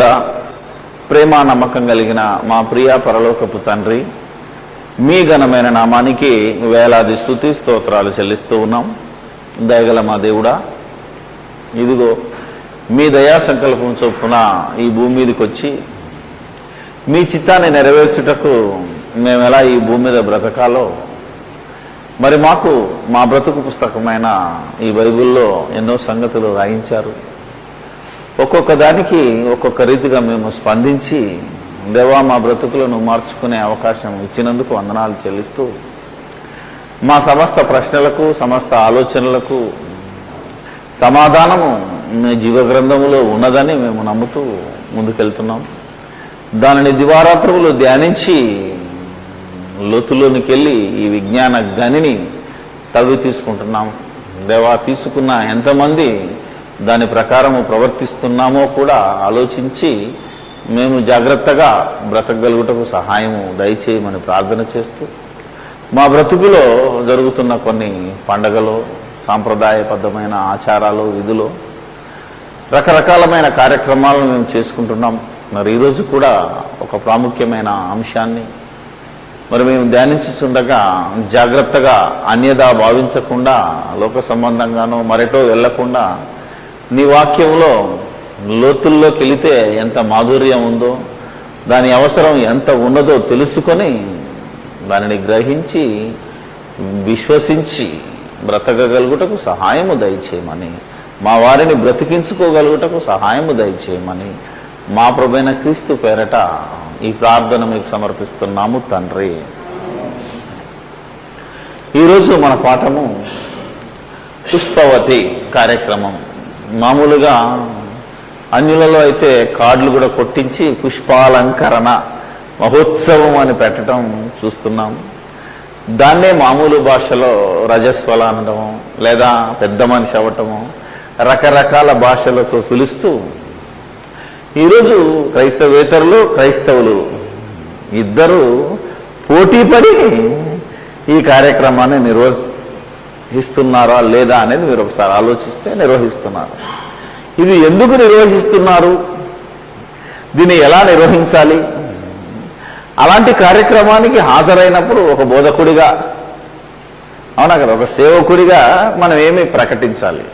పరిశుద్ధుడా, ప్రేమ నమ్మకం కలిగిన మా ప్రియ పరలోకపు తండ్రి, మీ ఘనమైన నామానికి వేలాది స్తుతి స్తోత్రాలు చెల్లిస్తూ ఉన్నాం. దయగల మా దేవుడా, ఇదిగో మీ దయా సంకల్పం చొప్పున ఈ భూమి మీదకి వచ్చి మీ చిత్తాన్ని నెరవేర్చుటకు మేము ఎలా ఈ భూమి మీద బ్రతకాలో మరి మాకు మా బ్రతుకు పుస్తకమైన ఈ బైబిల్లో ఎన్నో సంగతులు రాయించారు. ఒక్కొక్క దానికి ఒక్కొక్క రీతిగా మేము స్పందించి దేవా మా బ్రతుకులను మార్చుకునే అవకాశం ఇచ్చినందుకు వందనాలు చెల్లిస్తూ మా సమస్త ప్రశ్నలకు సమస్త ఆలోచనలకు సమాధానము మీ జీవగ్రంథములో ఉన్నదని మేము నమ్ముతూ ముందుకెళ్తున్నాం. దానిని దివారాత్రులు ధ్యానించి లోతులోనికి వెళ్ళి ఈ విజ్ఞాన గనిని తవ్వి తీసుకుంటున్నాం. దేవా, తీసుకున్న ఎంతమంది దాని ప్రకారము ప్రవర్తిస్తున్నామో కూడా ఆలోచించి మేము జాగ్రత్తగా బ్రతకగలుగుటకు సహాయము దయచేయమని ప్రార్థన చేస్తూ మా బ్రతుకులో జరుగుతున్న కొన్ని పండగలు, సాంప్రదాయబద్ధమైన ఆచారాలు, విధులు, రకరకాలమైన కార్యక్రమాలను మేము చేసుకుంటున్నాం. మరి ఈరోజు కూడా ఒక ప్రాముఖ్యమైన అంశాన్ని మరి మేము ధ్యానించుచుండగా జాగ్రత్తగా అన్యదా భావించకుండా, లోక సంబంధంగానో మరెటో వెళ్లకుండా నీ వాక్యంలో లోతుల్లోకి వెళితే ఎంత మాధుర్యం ఉందో, దాని అవసరం ఎంత ఉన్నదో తెలుసుకొని దానిని గ్రహించి విశ్వసించి బ్రతకగలుగుటకు సహాయము దయచేయమని, మా వారిని బ్రతికించుకోగలుగుటకు సహాయము దయచేయమని మా ప్రభువైన క్రీస్తు పేరట ఈ ప్రార్థన మీకు సమర్పిస్తున్నాము తండ్రి. ఈరోజు మన పాఠము పుష్పవతి కార్యక్రమం. మామూలుగా అన్యులలో అయితే కార్డులు కూడా కొట్టించి పుష్పాలంకరణ మహోత్సవం అని పెట్టడం చూస్తున్నాం. దాన్నే మామూలు భాషలో రజస్వల అనడము లేదా పెద్ద మనిషి అవ్వటము రకరకాల భాషలతో పిలుస్తూ ఈరోజు క్రైస్తవేతరులు, క్రైస్తవులు ఇద్దరు పోటీపడి ఈ కార్యక్రమాన్ని నిర్వహిస్తున్నారా లేదా అనేది మీరు ఒకసారి ఆలోచిస్తే నిర్వహిస్తున్నారు. ఇది ఎందుకు నిర్వహిస్తున్నారు, దీన్ని ఎలా నిర్వహించాలి, అలాంటి కార్యక్రమానికి హాజరైనప్పుడు ఒక బోధకుడిగా, అవునా కదా, ఒక సేవకుడిగా మనం ఏమి ప్రకటించాలి,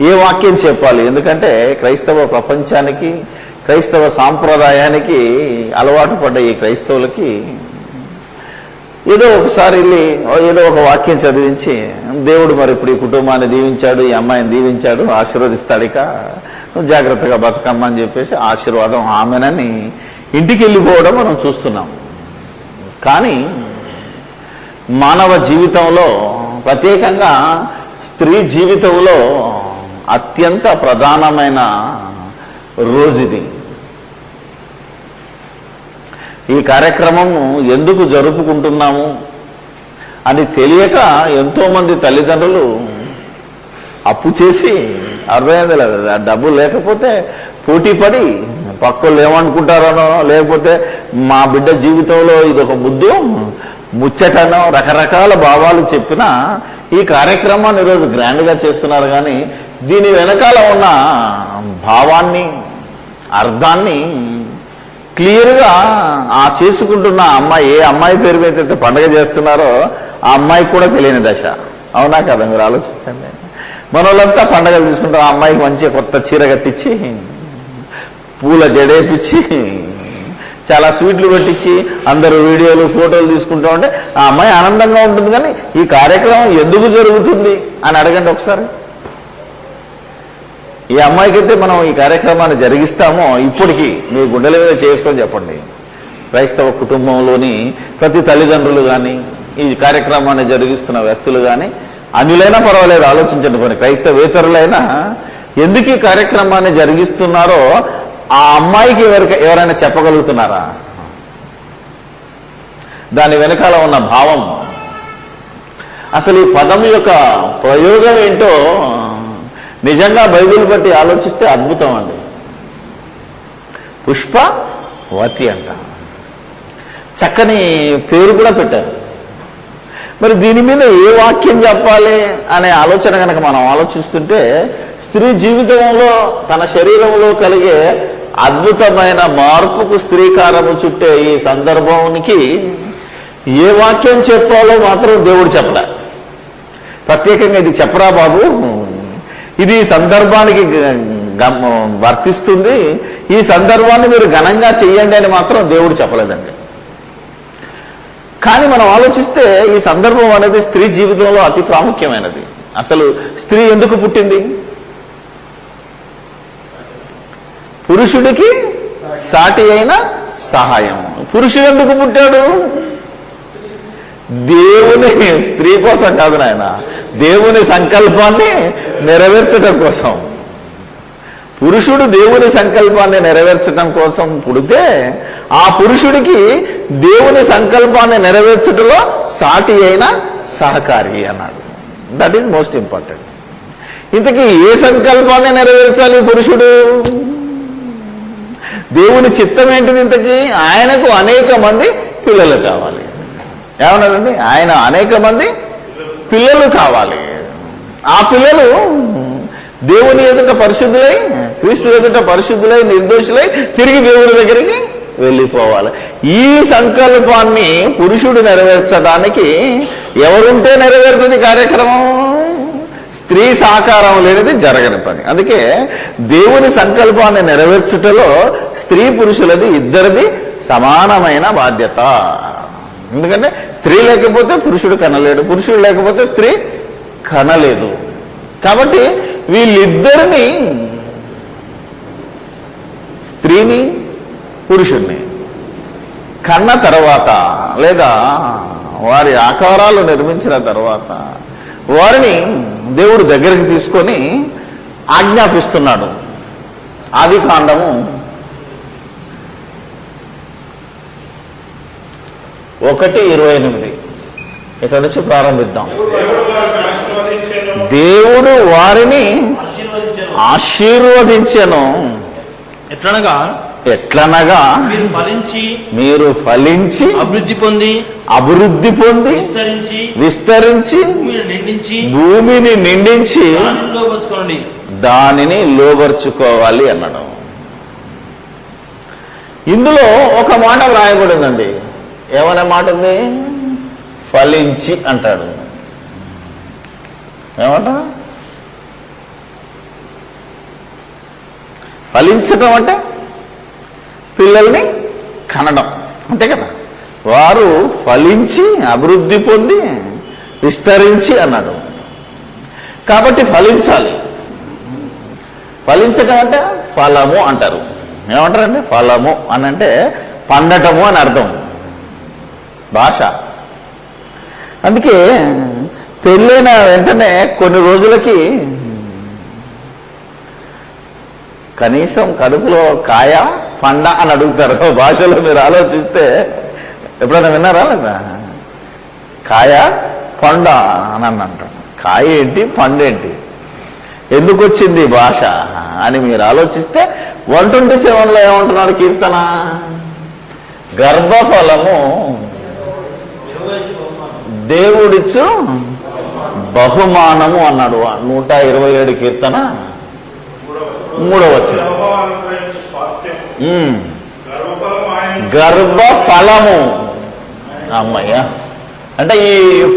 ఏ వాక్యం చెప్పాలి? ఎందుకంటే క్రైస్తవ ప్రపంచానికి, క్రైస్తవ సాంప్రదాయానికి అలవాటు పడ్డ ఈ క్రైస్తవులకి ఏదో ఒకసారి వెళ్ళి ఏదో ఒక వాక్యం చదివించి దేవుడు మరి ఇప్పుడు ఈ కుటుంబాన్ని దీవించాడు, ఈ అమ్మాయిని దీవించాడు, ఆశీర్వదిస్తాడిక, నువ్వు జాగ్రత్తగా బతకమ్మని చెప్పేసి ఆశీర్వాదం ఆమెనని ఇంటికి వెళ్ళిపోవడం మనం చూస్తున్నాం. కానీ మానవ జీవితంలో, ప్రత్యేకంగా స్త్రీ జీవితంలో అత్యంత ప్రధానమైన రోజు ఇది. ఈ కార్యక్రమము ఎందుకు జరుపుకుంటున్నాము అని తెలియక ఎంతోమంది తల్లిదండ్రులు అప్పు చేసి, అర్థమైంది లేదు, డబ్బులు లేకపోతే పోటీపడి పక్కలు ఏమనుకుంటారనో, లేకపోతే మా బిడ్డ జీవితంలో ఇదొక ముచ్చటనో రకరకాల భావాలు చెప్పినా ఈ కార్యక్రమాన్ని ఈరోజు గ్రాండ్గా చేస్తున్నారు. కానీ దీని వెనకాల ఉన్న భావాన్ని, అర్థాన్ని క్లియర్గా ఆ చేసుకుంటున్న అమ్మాయి, ఏ అమ్మాయి పేరు మీద అయితే పండుగ చేస్తున్నారో ఆ అమ్మాయికి కూడా తెలియని దశ. అవునా కదా? మీరు ఆలోచించండి. మన వాళ్ళంతా పండుగలు తీసుకుంటారు. ఆ అమ్మాయికి మంచిగా కొత్త చీర కట్టించి, పూల జడేపించి, చాలా స్వీట్లు పెట్టించి అందరూ వీడియోలు, ఫోటోలు తీసుకుంటూ ఉంటే ఆ అమ్మాయి ఆనందంగా ఉంటుంది. కానీ ఈ కార్యక్రమం ఎందుకు జరుగుతుంది అని అడగండి ఒకసారి. ఈ అమ్మాయికైతే మనం ఈ కార్యక్రమాన్ని జరిగిస్తామో ఇప్పటికీ మీ గుండెల మీద చేసుకొని చెప్పండి. క్రైస్తవ కుటుంబంలోని ప్రతి తల్లిదండ్రులు కానీ, ఈ కార్యక్రమాన్ని జరిగిస్తున్న వ్యక్తులు కానీ, అన్యులైనా పర్వాలేదు, ఆలోచించండి. కొన్ని క్రైస్తవేతరులైనా ఎందుకు ఈ కార్యక్రమాన్ని జరిగిస్తున్నారో ఆ అమ్మాయికి ఎవరైనా చెప్పగలుగుతున్నారా? దాని వెనకాల ఉన్న భావం, అసలు ఈ పదం యొక్క ప్రయోగం ఏంటో నిజంగా బైబిల్ బట్టి ఆలోచిస్తే అద్భుతం అండి. పుష్పవతి అంట, చక్కని పేరు కూడా పెట్టారు. మరి దీని మీద ఏ వాక్యం చెప్పాలి అనే ఆలోచన కనుక మనం ఆలోచిస్తుంటే, స్త్రీ జీవితంలో తన శరీరంలో కలిగే అద్భుతమైన మార్పుకు శ్రీకారము చుట్టే ఈ సందర్భానికి ఏ వాక్యం చెప్పాలో మాత్రం దేవుడు చెప్పడా. ప్రత్యేకంగా ఇది చెప్పరా బాబు, ఇది సందర్భానికి వర్తిస్తుంది, ఈ సందర్భాన్ని మీరు ఘనంగా చెయ్యండి అని మాత్రం దేవుడు చెప్పలేదండి. కానీ మనం ఆలోచిస్తే ఈ సందర్భం అనేది స్త్రీ జీవితంలో అతి ప్రాముఖ్యమైనది. అసలు స్త్రీ ఎందుకు పుట్టింది? పురుషుడికి సాటి అయిన సహాయం. పురుషుడు ఎందుకు పుట్టాడు? దేవుని, స్త్రీ కోసం కాదు నాయన, దేవుని సంకల్పాన్ని నెరవేర్చడం కోసం. పురుషుడు దేవుని సంకల్పాన్ని నెరవేర్చడం కోసం పుడితే ఆ పురుషుడికి దేవుని సంకల్పాన్ని నెరవేర్చడంలో సాటి అయిన సహకారి అన్నాడు. That is most important. ఇంతకీ ఏ సంకల్పాన్ని నెరవేర్చాలి పురుషుడు? దేవుని చిత్తం ఏంటిది? ఇంతకీ ఆయనకు అనేక మంది పిల్లలు కావాలి. ఏమన్నదండి? ఆయన అనేక మంది పిల్లలు కావాలి. ఆ పిల్లలు దేవుని ఎదుట పరిశుద్ధులై, క్రీస్తు ఎదుట పరిశుద్ధులై, నిర్దోషులై తిరిగి దేవుని దగ్గరికి వెళ్ళిపోవాలి. ఈ సంకల్పాన్ని పురుషుడు నెరవేర్చడానికి ఎవరుంటే నెరవేరుతుంది కార్యక్రమం? స్త్రీ సహకారం లేనిది జరగని పని. అందుకే దేవుని సంకల్పాన్ని నెరవేర్చుటలో స్త్రీ పురుషులది ఇద్దరిది సమానమైన బాధ్యత. ఎందుకంటే స్త్రీ లేకపోతే పురుషుడు కనలేడు, పురుషుడు లేకపోతే స్త్రీ కనలేదు. కాబట్టి వీళ్ళిద్దరిని, స్త్రీని పురుషుణ్ణి కన్న తర్వాత లేదా వారి ఆకారాలు నిర్మించిన తర్వాత వారిని దేవుడు దగ్గరికి తీసుకొని ఆజ్ఞాపిస్తున్నాడు. ఆదికాండము 1:28 ఇక్కడ నుంచి ప్రారంభిద్దాం. దేవుడు వారిని ఆశీర్వదించెను. ఎట్లనగా మీరు ఫలించి అభివృద్ధి పొంది విస్తరించి భూమిని నిండించి దానిని లోబర్చుకోవాలి అన్నాడు. ఇందులో ఒక మాట వ్రాయబడిందండి. ఏమనే మాట ఉంది? ఫలించి అంటాడు. ఏమంట? ఫలించడం అంటే పిల్లల్ని కనడం, అంతే కదా. వారు ఫలించి అభివృద్ధి పొంది విస్తరించి అన్నాడు. కాబట్టి ఫలించాలి. ఫలించడం అంటే ఫలము అంటారు. ఏమంటారండి? ఫలము అని అంటే పండటము అని అర్థం భాష. అందుకే పెళ్ళైన వెంటనే కొన్ని రోజులకి కనీసం కడుపులో కాయ పండ అని అడుగుతారు భాషలో. మీరు ఆలోచిస్తే ఎప్పుడైనా విన్నారా లేదా? కాయ పండ అని అంటారు. కాయ ఏంటి, పండు ఏంటి, ఎందుకు వచ్చింది భాష అని మీరు ఆలోచిస్తే 127లో ఏమంటున్నాడు కీర్తన? గర్భఫలము దేవుడిచ్చు బహుమానము అన్నాడు. 127 కీర్తన 3వ వచనం. గర్భఫలము. అమ్మయ్య, అంటే ఈ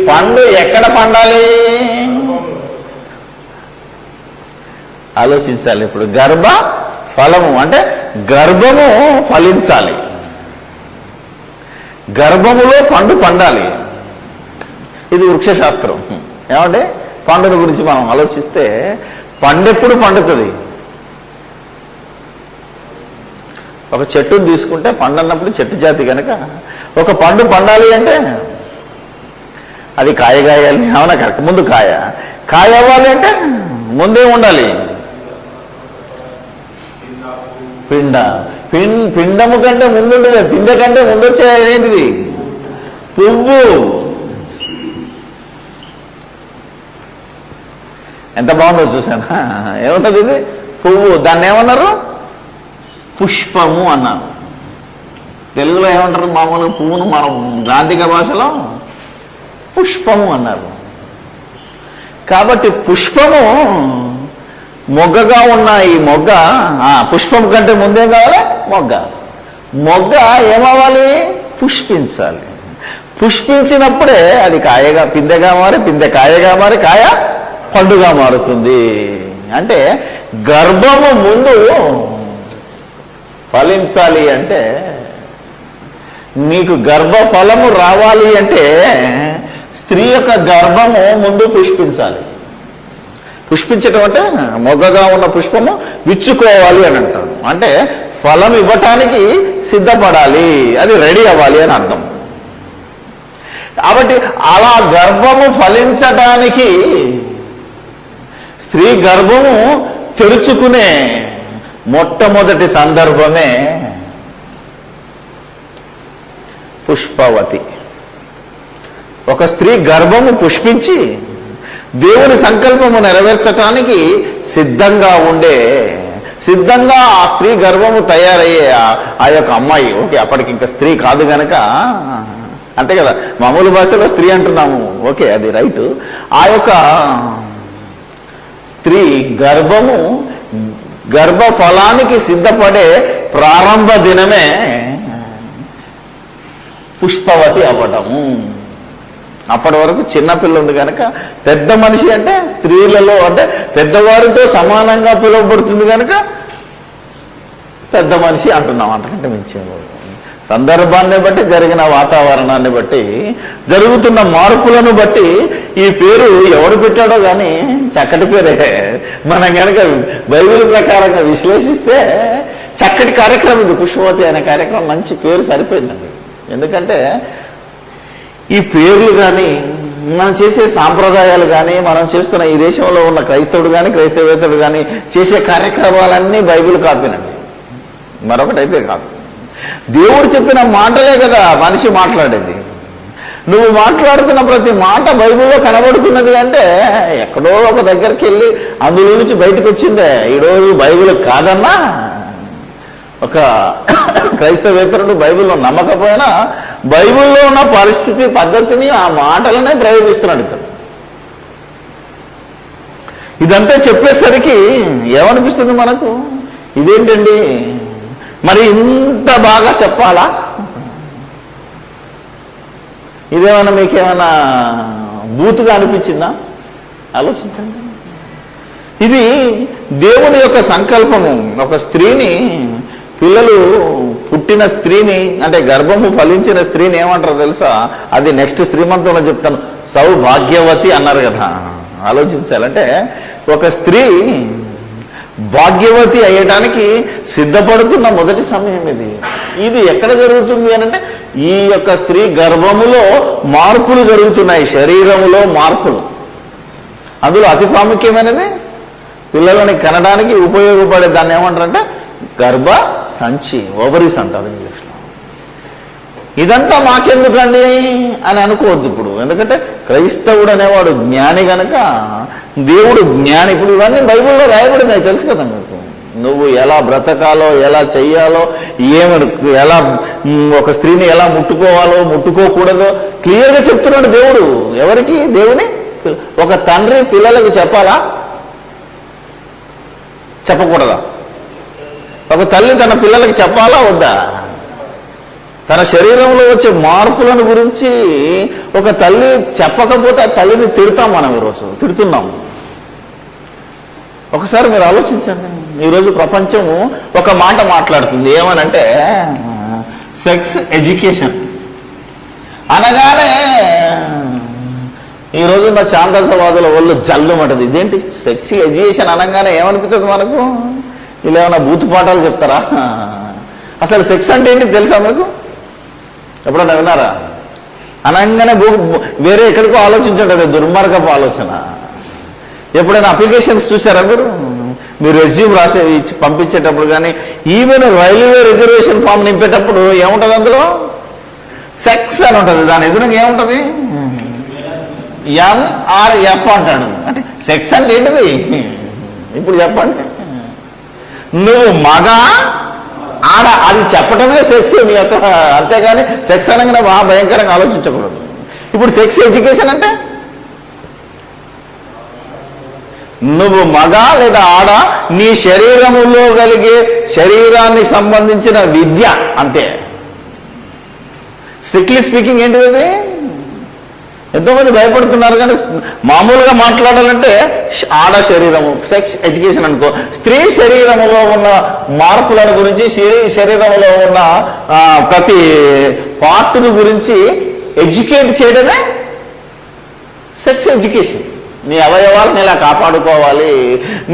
పండు ఎక్కడ పండాలి ఆలోచించాలి. ఇప్పుడు గర్భ ఫలము అంటే గర్భము ఫలించాలి, గర్భములో పండు పండాలి. ఇది వృక్షశాస్త్రం. ఏమంటే పండుగ గురించి మనం ఆలోచిస్తే పండెప్పుడు పండుతుంది? ఒక చెట్టును తీసుకుంటే పండన్నప్పుడు చెట్టు జాతి కనుక ఒక పండు పండాలి అంటే అది కాయగాయాలి. అవునా? కరెక్ట్. ముందు కాయ అవ్వాలి అంటే ముందే ఉండాలి పిండము కంటే ముందుండదు. పిండ కంటే ముందొచ్చే ఏంటిది? పువ్వు. ఎంత బాగుందో చూసానా? ఏముంటుంది ఇది? పువ్వు. దాన్ని ఏమన్నారు? పుష్పము అన్నారు. తెలుగులో ఏమంటారు మామూలుగా పువ్వును? మనం గాంధిక భాషలో పుష్పము అన్నారు. కాబట్టి పుష్పము మొగ్గగా ఉన్న ఈ మొగ్గ పుష్పం కంటే ముందేం కావాలి? మొగ్గ ఏమవ్వాలి? పుష్పించాలి. పుష్పించినప్పుడే అది కాయగా పిందెగా మారి, పిందె కాయగా మారి, కాయ పండుగా మారుతుంది. అంటే గర్భము ముందు ఫలించాలి అంటే, నీకు గర్భఫలము రావాలి అంటే స్త్రీ యొక్క గర్భము ముందు పుష్పించాలి. పుష్పించటం అంటే మొగ్గగా ఉన్న పుష్పము విచ్చుకోవాలి అని అంటారు. అంటే ఫలం ఇవ్వటానికి సిద్ధపడాలి, అది రెడీ అవ్వాలి అని అర్థం. కాబట్టి అలా గర్భము ఫలించటానికి స్త్రీ గర్భము తెరుచుకునే మొట్టమొదటి సందర్భమే పుష్పవతి. ఒక స్త్రీ గర్భము పుష్పించి దేవుని సంకల్పము నెరవేర్చటానికి సిద్ధంగా ఆ స్త్రీ గర్భము తయారయ్యే ఆ యొక్క అమ్మాయి, ఓకే అప్పటికి ఇంకా స్త్రీ కాదు గనక అంతే కదా, మామూలు భాషలో స్త్రీ అంటున్నాము, ఓకే అది రైట్. ఆ యొక్క స్త్రీ గర్భఫలానికి సిద్ధపడే ప్రారంభ దినమే పుష్పవతి అవ్వటము. అప్పటి వరకు చిన్నపిల్ల ఉంది కనుక పెద్ద మనిషి అంటే స్త్రీలలో అంటే పెద్దవారితో సమానంగా పిలువబడుతుంది కనుక పెద్ద మనిషి అంటున్నాం. అంతకంటే మించి సందర్భాన్ని బట్టి, జరిగిన వాతావరణాన్ని బట్టి, జరుగుతున్న మార్పులను బట్టి ఈ పేరు ఎవరు పెట్టాడో కానీ చక్కటి పేరే. మనం కనుక బైబిల్ ప్రకారంగా విశ్లేషిస్తే చక్కటి కార్యక్రమం ఇది. పుష్పవతి అనే కార్యక్రమం మంచి పేరు సరిపోయిందండి. ఎందుకంటే ఈ పేర్లు కానీ, మనం చేసే సాంప్రదాయాలు కానీ, మనం చేస్తున్న ఈ దేశంలో ఉన్న క్రైస్తవుడు కానీ క్రైస్తవేతరుడు కానీ చేసే కార్యక్రమాలన్నీ బైబిల్ కాపీనండి, మరొకటైతే కాదు. దేవుడు చెప్పిన మాటలే కదా మనిషి మాట్లాడేది. నువ్వు మాట్లాడుతున్న ప్రతి మాట బైబిల్లో కనబడుతున్నది అంటే ఎక్కడో ఒక దగ్గరికి వెళ్ళి అందులో నుంచి బయటకు వచ్చిందే. ఈరోజు బైబిల్ కాదన్నా ఒక క్రైస్తవేతరుడు బైబిల్లో నమ్మకపోయినా బైబిల్లో ఉన్న పరిస్థితి పద్ధతిని ఆ మాటలనే ప్రయోగిస్తున్నాడు ఇతను. ఇదంతా చెప్పేసరికి ఏమనిపిస్తుంది మనకు? ఇదేంటండి మరి ఇంత బాగా చెప్పాలా? ఇదేమన్నా మీకేమైనా బూతుగా అనిపించిందా? ఆలోచించండి. ఇది దేవుని యొక్క సంకల్పము. ఒక స్త్రీని, పిల్లలు పుట్టిన స్త్రీని అంటే గర్భము ఫలించిన స్త్రీని ఏమంటారో తెలుసా? అది నెక్స్ట్ శ్రీమంతంలో చెప్తాను, సౌభాగ్యవతి అన్నారు కదా. ఆలోచించాలంటే ఒక స్త్రీ భాగ్యవతి అయ్యడానికి సిద్ధపడుతున్న మొదటి సమయం ఇది. ఇది ఎక్కడ జరుగుతుంది అని అంటే ఈ యొక్క స్త్రీ గర్భములో మార్పులు జరుగుతున్నాయి, శరీరములో మార్పులు. అందులో అతి ప్రాముఖ్యమైనది పిల్లలని కనడానికి ఉపయోగపడే దాన్ని ఏమంటారంటే గర్భ సంచి, ఓవరీస్ అంటారు ఇంగ్లీష్లో. ఇదంతా మాకెందుకండి అని అనుకోవద్దు ఇప్పుడు. ఎందుకంటే క్రైస్తవుడు అనేవాడు జ్ఞాని గనక, దేవుడు జ్ఞాని. ఇప్పుడు ఇవన్నీ బైబిల్లో రాయబడినాయి, తెలుసు కదా మీకు. నువ్వు ఎలా బ్రతకాలో, ఎలా చెయ్యాలో, ఎలా ఒక స్త్రీని ఎలా ముట్టుకోవాలో, ముట్టుకోకూడదో క్లియర్గా చెప్తున్నాడు దేవుడు. ఎవరికి? దేవుని. ఒక తండ్రి పిల్లలకు చెప్పాలా? చెప్పకూడదా? ఒక తల్లి తన పిల్లలకి చెప్పాలా వద్దా? తన శరీరంలో వచ్చే మార్పులను గురించి ఒక తల్లి చెప్పకపోతే ఆ తల్లిని తిడతాం మనం. ఈరోజు తిడుతున్నాం. ఒకసారి మీరు ఆలోచించండి. ఈరోజు ప్రపంచము ఒక మాట మాట్లాడుతుంది, ఏమనంటే సెక్స్ ఎడ్యుకేషన్ అనగానే ఈరోజు నా ఛాందసవాదుల వాళ్ళు జల్లుమంటది. ఇదేంటి సెక్స్ ఎడ్యుకేషన్ అనగానే ఏమనిపిస్తుంది మనకు? ఇలా ఏమైనా బూతు పాఠాలు చెప్తారా? అసలు సెక్స్ అంటే ఏంటి తెలుసా మీకు? ఎప్పుడన్నా విన్నారా? అనగానే వేరే ఎక్కడికో ఆలోచించండి, అది దుర్మార్గపు ఆలోచన. ఎప్పుడైనా అప్లికేషన్స్ చూసారా మీరు రెజ్యూమ్ రాసే పంపించేటప్పుడు కానీ, ఈవెన్ రైల్వే రిజర్వేషన్ ఫామ్ నింపేటప్పుడు ఏముంటుంది? అందులో సెక్స్ అని ఉంటుంది. దాని ఎదురుగా ఏముంటుంది? MRF అంటాడు. అంటే సెక్స్ అంటే ఏంటిది ఇప్పుడు చెప్పండి. నువ్వు మగ ఆడ అది చెప్పడమే సెక్స్ నీ యొక్క, అంతేగాని సెక్స్ అనగానే బాగా భయంకరంగా ఆలోచించకూడదు. ఇప్పుడు సెక్స్ ఎడ్యుకేషన్ అంటే నువ్వు మగ లేదా ఆడ, నీ శరీరములో కలిగే శరీరానికి సంబంధించిన విద్య అంతే. స్ట్రిక్ట్లీ స్పీకింగ్ ఏంటిది? ఎంతోమంది భయపడుతున్నారు, కానీ మామూలుగా మాట్లాడాలంటే ఆడ శరీరము, సెక్స్ ఎడ్యుకేషన్ అనుకో, స్త్రీ శరీరములో ఉన్న మార్పులను గురించి, శరీరంలో ఉన్న ప్రతి పార్ట్ను గురించి ఎడ్యుకేట్ చేయడమే సెక్స్ ఎడ్యుకేషన్. నీ అవయవాలను ఎలా కాపాడుకోవాలి,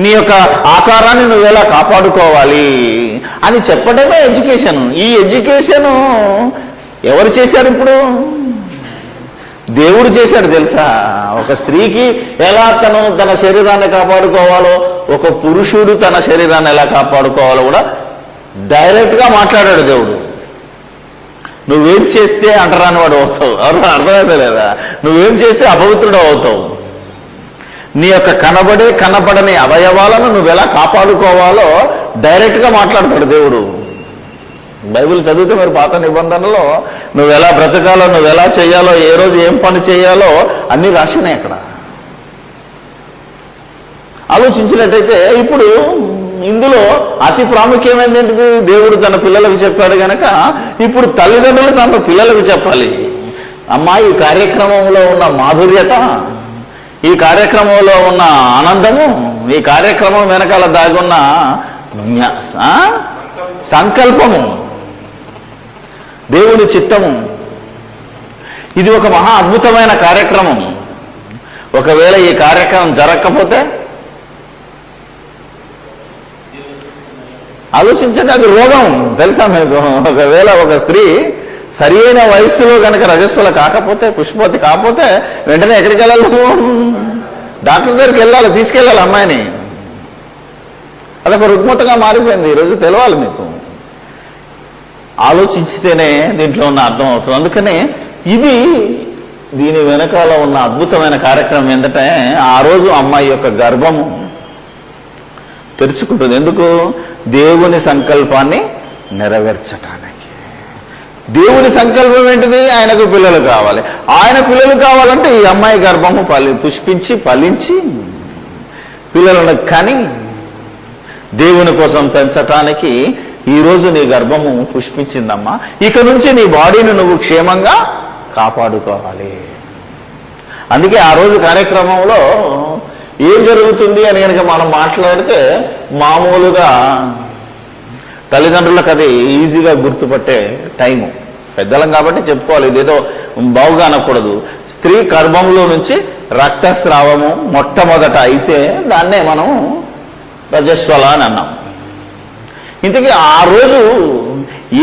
నీ యొక్క ఆకారాన్ని నువ్వు ఎలా కాపాడుకోవాలి అని చెప్పడమే ఎడ్యుకేషన్. ఈ ఎడ్యుకేషను ఎవరు చేశారు? ఇప్పుడు దేవుడు చేశాడు తెలుసా. ఒక స్త్రీకి ఎలా తన శరీరాన్ని కాపాడుకోవాలో, ఒక పురుషుడు తన శరీరాన్ని ఎలా కాపాడుకోవాలో కూడా డైరెక్ట్గా మాట్లాడాడు దేవుడు. నువ్వేం చేస్తే అంటరాని వాడు అవుతావు, అర్థమైతే లేదా? నువ్వేం చేస్తే అపవిత్రుడు అవుతావు. నీ యొక్క కనబడని అవయవాలను నువ్వు ఎలా కాపాడుకోవాలో డైరెక్ట్గా మాట్లాడతాడు దేవుడు. బైబిల్ చదివితే మీరు పాత నిబంధనలో నువ్వు ఎలా బ్రతకాలో, నువ్వు ఎలా చేయాలో, ఏ రోజు ఏం పని చేయాలో అన్నీ రాసినాయి అక్కడ. ఆలోచించినట్టయితే ఇప్పుడు ఇందులో అతి ప్రాముఖ్యమైనది ఏంటిది? దేవుడు తన పిల్లలకు చెప్పాడు కనుక ఇప్పుడు తల్లిదండ్రులు తన పిల్లలకు చెప్పాలి. అమ్మా, ఈ కార్యక్రమంలో ఉన్న మాధుర్యత, ఈ కార్యక్రమంలో ఉన్న ఆనందము, ఈ కార్యక్రమం వెనకాల దాగున్న సంకల్పము, దేవుని చిత్తము, ఇది ఒక మహా అద్భుతమైన కార్యక్రమం. ఒకవేళ ఈ కార్యక్రమం జరగకపోతే ఆలోచించండి, అది రోగం తెలుసా మీకు? ఒకవేళ ఒక స్త్రీ సరి అయిన వయస్సులో కనుక రజస్వల కాకపోతే, పుష్పవతి కాకపోతే వెంటనే ఎక్కడికి వెళ్ళాలి? డాక్టర్ దగ్గరికి వెళ్ళాలి, తీసుకెళ్ళాలి అమ్మాయిని. అదొక రుగ్మతగా మారిపోయింది. ఈరోజు తెలవాలి మీకు. ఆలోచించితేనే దీంట్లో ఉన్న అర్థం అవుతుంది. అందుకనే దీని వెనకాల ఉన్న అద్భుతమైన కార్యక్రమం ఏంటంటే, ఆ రోజు అమ్మాయి యొక్క గర్భము తెరుచుకుంటుంది. ఎందుకు? దేవుని సంకల్పాన్ని నెరవేర్చటానికి. దేవుని సంకల్పం ఏంటిది? ఆయనకు పిల్లలు కావాలి. ఆయన పిల్లలు కావాలంటే ఈ అమ్మాయి గర్భము పుష్పించి ఫలించి పిల్లలను కని దేవుని కోసం పెంచటానికి ఈరోజు నీ గర్భము పుష్పించిందమ్మా. ఇక నుంచి నీ బాడీని నువ్వు క్షేమంగా కాపాడుకోవాలి. అందుకే ఆ రోజు కార్యక్రమంలో ఏం జరుగుతుంది అని కనుక మనం మాట్లాడితే, మామూలుగా తల్లిదండ్రులకు అది ఈజీగా గుర్తుపట్టే టైము. పెద్దలం కాబట్టి చెప్పుకోవాలి, ఇదేదో బావుగా అనకూడదు. స్త్రీ గర్భంలో నుంచి రక్తస్రావము మొట్టమొదట అయితే దాన్నే మనం రజస్వల అని అన్నాం. ఇంతకీ ఆ రోజు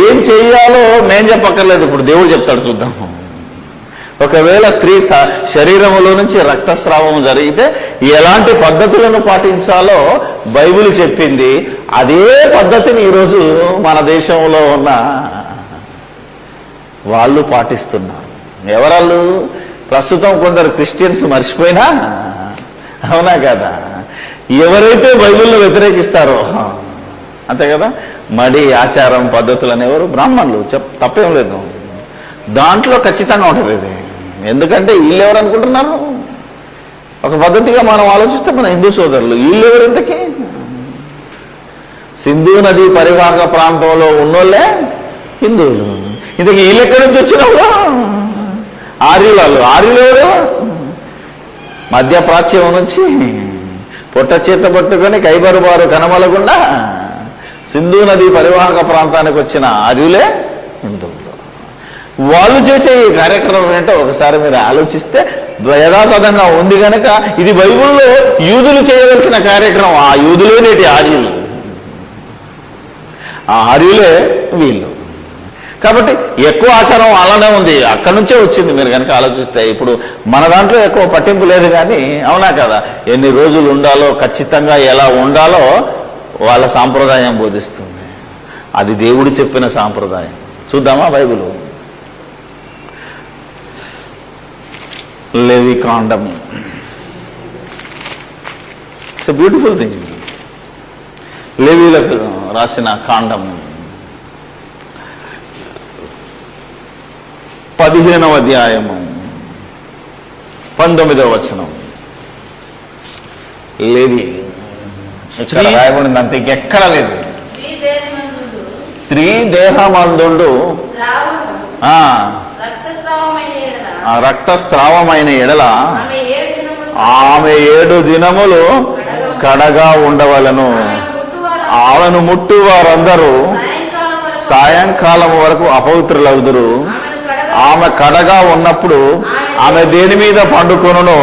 ఏం చెయ్యాలో నేను చెప్పక్కర్లేదు, ఇప్పుడు దేవుడు చెప్తాడు, చూద్దాము. ఒకవేళ స్త్రీ శరీరంలో నుంచి రక్తస్రావం జరిగితే ఎలాంటి పద్ధతులను పాటించాలో బైబిల్ చెప్పింది. అదే పద్ధతిని ఈరోజు మన దేశంలో ఉన్న వాళ్ళు పాటిస్తున్నారు. ఎవరాళ్ళు? ప్రస్తుతం కొందరు క్రిస్టియన్స్ మర్చిపోయినా, అవునా కదా, ఎవరైతే బైబిల్ను వ్యతిరేకిస్తారో, అంతే కదా, మడి ఆచారం పద్ధతులు అనేవారు బ్రాహ్మణులు, తప్పేం లేదు. దాంట్లో ఖచ్చితంగా ఉంటుంది ఇది. ఎందుకంటే వీళ్ళు ఎవరు అనుకుంటున్నారు? ఒక పద్ధతిగా మనం ఆలోచిస్తే మన హిందూ సోదరులు, వీళ్ళు ఎవరు ఇంతకీ? సింధు నది పరివాహక ప్రాంతంలో ఉన్నోళ్ళే హిందువులు. ఇంతకీ వీళ్ళు ఎక్కడి నుంచి వచ్చినప్పుడు? ఆర్యులు. ఆర్యులు ఎవరు? మధ్యప్రాచ్యం నుంచి పొట్ట చేత పట్టుకొని కైబరు బారు కనమలకుండా సింధు నది పరివాహక ప్రాంతానికి వచ్చిన ఆర్యులే హిందువులు. వాళ్ళు చేసే ఈ కార్యక్రమం ఏంటో ఒకసారి మీరు ఆలోచిస్తే యథాతథంగా ఉంది కనుక ఇది బైబిల్లో యూదులు చేయవలసిన కార్యక్రమం. ఆ యూదులే నేటి ఆర్యులు, ఆ ఆర్యులే వీళ్ళు. కాబట్టి ఎక్కువ ఆచారం అలానే ఉంది, అక్కడి నుంచే వచ్చింది. మీరు కనుక ఆలోచిస్తే ఇప్పుడు మన దాంట్లో ఎక్కువ పట్టింపు లేదు, కానీ అవునా కదా, ఎన్ని రోజులు ఉండాలో, ఖచ్చితంగా ఎలా ఉండాలో వాళ్ళ సాంప్రదాయం బోధిస్తుంది. అది దేవుడు చెప్పిన సాంప్రదాయం. చూద్దామా బైబిల్? లేవి కాండం. It's a beautiful thing. లేవీలకు రాసిన కాండం 15వ అధ్యాయము 19వ వచనం. లేదు, స్త్రీ రాయబడింది అంతే, ఇంకెక్కడ లేదు. స్త్రీ దేహమందుండు రక్తస్రావమైన ఎడల ఆమె 7 దినములు కడగా ఉండవలను. ఆమెను ముట్టు వారందరూ సాయంకాలం వరకు అపవిత్రులవుదురు. ఆమె కడగా ఉన్నప్పుడు ఆమె దేని మీద పండుకొనునో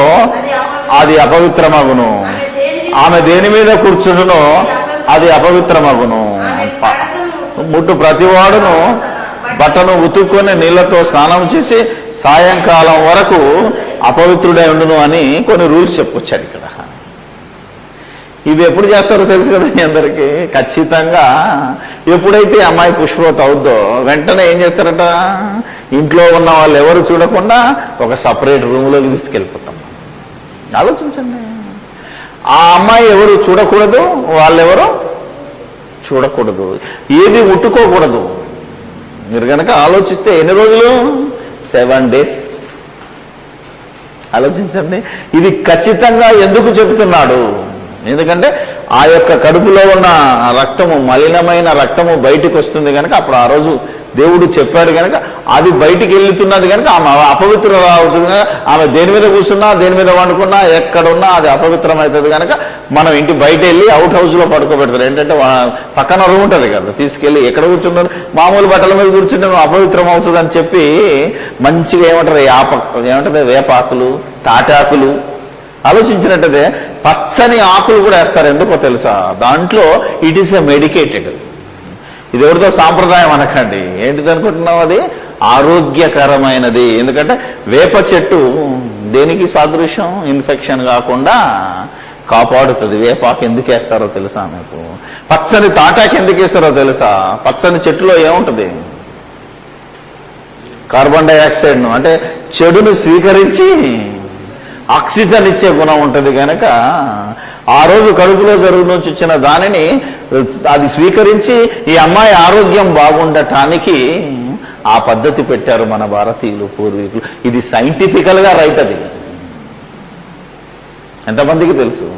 అది అపవిత్రమగును. ఆమె దేని మీద కూర్చునునో అది అపవిత్రమగును. ముట్టు ప్రతివాడును బట్టను ఉతుక్కొని నీళ్లతో స్నానం చేసి సాయంకాలం వరకు అపవిత్రుడై ఉండును అని కొన్ని రూల్స్ చెప్పొచ్చాడు ఇక్కడ. ఇవి ఎప్పుడు చేస్తారో తెలుసు కదా మీ అందరికీ. ఖచ్చితంగా ఎప్పుడైతే అమ్మాయి పుష్పవతి అవుద్దో వెంటనే ఏం చేస్తారట, ఇంట్లో ఉన్న వాళ్ళు ఎవరు చూడకుండా ఒక సపరేట్ రూమ్లోకి తీసుకెళ్ళిపోతాం. ఆలోచించండి, ఆ అమ్మాయి ఎవరు చూడకూడదు, వాళ్ళెవరు చూడకూడదు, ఏది ముట్టుకోకూడదు. మీరు కనుక ఆలోచిస్తే ఎన్ని రోజులు? 7 days. ఆలోచించండి, ఇది ఖచ్చితంగా ఎందుకు చెబుతున్నాడు? ఎందుకంటే ఆ యొక్క కడుపులో ఉన్న రక్తము, మలినమైన రక్తము బయటికి వస్తుంది కనుక అప్పుడు ఆ రోజు దేవుడు చెప్పాడు కనుక అది బయటికి వెళ్తున్నది కనుక ఆమె అపవిత్రం అవుతుంది. ఆమె దేని మీద కూర్చున్నా, దేని మీద వండుకున్నా, ఎక్కడున్నా అది అపవిత్రం అవుతుంది కనుక మనం ఇంటి బయట వెళ్ళి అవుట్ హౌస్లో పడుకోబెడతారు. ఏంటంటే పక్కన రూమ్ ఉంటుంది కదా, తీసుకెళ్ళి ఎక్కడ కూర్చున్నారు, మామూలు బట్టల మీద కూర్చుంటే అపవిత్రం అవుతుంది అని చెప్పి మంచిగా ఏమంటారు వేపాకులు, తాటాకులు, ఆలోచించినట్టయితే పచ్చని ఆకులు కూడా వేస్తారు. ఎందుకో తెలుసా? దాంట్లో ఇట్ ఈస్ ఎ మెడికేటెడ్. ఇది ఎవరితో సాంప్రదాయం అనకండి. ఏంటిది అనుకుంటున్నావు? అది ఆరోగ్యకరమైనది. ఎందుకంటే వేప చెట్టు దేనికి సాదృశ్యం? ఇన్ఫెక్షన్ కాకుండా కాపాడుతుంది. వేపాకు ఎందుకు వేస్తారో తెలుసా మీకు? పచ్చని తాటాకు ఎందుకు వేస్తారో తెలుసా? పచ్చని చెట్టులో ఏముంటుంది? కార్బన్ డైఆక్సైడ్ను, అంటే చెడును స్వీకరించి ఆక్సిజన్ ఇచ్చే గుణం ఉంటుంది కనుక ఆ రోజు కడుపులో జరుగునొచ్చి వచ్చిన దానిని అది స్వీకరించి ఈ అమ్మాయి ఆరోగ్యం బాగుండటానికి ఆ పద్ధతి పెట్టారు మన భారతీయులు, పూర్వీకులు. ఇది సైంటిఫికల్గా రైట్. అది ఎంతమందికి తెలుసు?